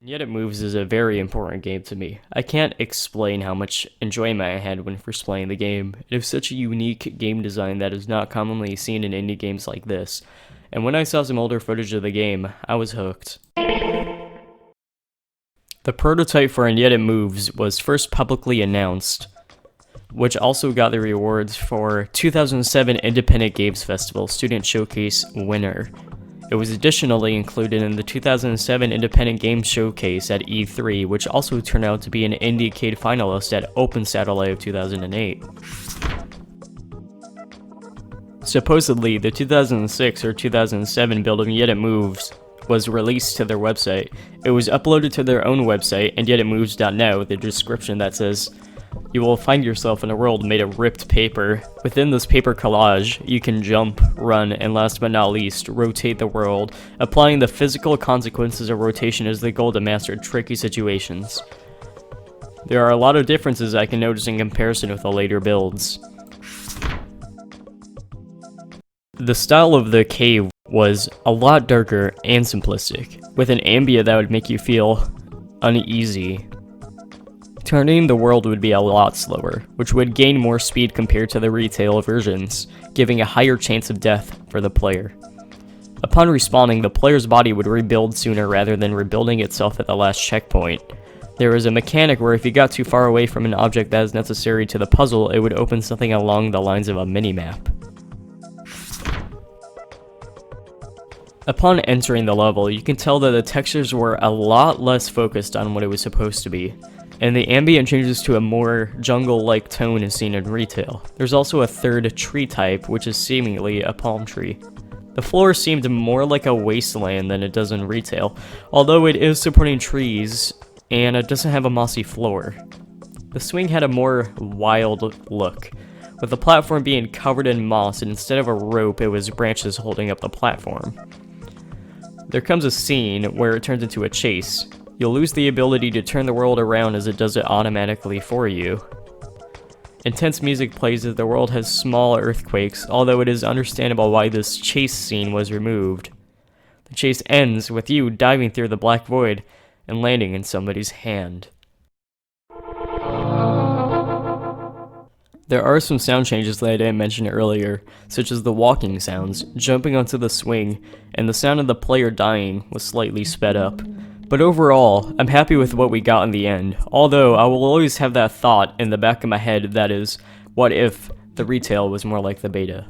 Yet It Moves is a very important game to me. I can't explain how much enjoyment I had when first playing the game. It is such a unique game design that is not commonly seen in indie games like this. And when I saw some older footage of the game, I was hooked. The prototype for And Yet It Moves was first publicly announced, which also got the rewards for 2007 Independent Games Festival Student Showcase winner. It was additionally included in the 2007 Independent Games Showcase at E3, which also turned out to be an Indiecade finalist at Open Satellite of 2008. Supposedly, the 2006 or 2007 build of Yet It Moves was released to their website. It was uploaded to their own website, and yetitmoves.net, with a description that says, "You will find yourself in a world made of ripped paper. Within this paper collage, you can jump, run, and last but not least, rotate the world. Applying the physical consequences of rotation is the goal to master tricky situations." There are a lot of differences I can notice in comparison with the later builds. The style of the cave was a lot darker and simplistic, with an ambient that would make you feel uneasy. Turning the world would be a lot slower, which would gain more speed compared to the retail versions, giving a higher chance of death for the player. Upon respawning, the player's body would rebuild sooner rather than rebuilding itself at the last checkpoint. There was a mechanic where if you got too far away from an object that is necessary to the puzzle, it would open something along the lines of a minimap. Upon entering the level, you can tell that the textures were a lot less focused on what it was supposed to be, and the ambient changes to a more jungle-like tone as seen in retail. There's also a third tree type, which is seemingly a palm tree. The floor seemed more like a wasteland than it does in retail, although it is supporting trees, and it doesn't have a mossy floor. The swing had a more wild look, with the platform being covered in moss, and instead of a rope, it was branches holding up the platform. There comes a scene where it turns into a chase. You'll lose the ability to turn the world around as it does it automatically for you. Intense music plays as the world has small earthquakes, although it is understandable why this chase scene was removed. The chase ends with you diving through the black void and landing in somebody's hand. There are some sound changes that I didn't mention earlier, such as the walking sounds, jumping onto the swing, and the sound of the player dying was slightly sped up. But overall, I'm happy with what we got in the end, although I will always have that thought in the back of my head that is, what if the retail was more like the beta?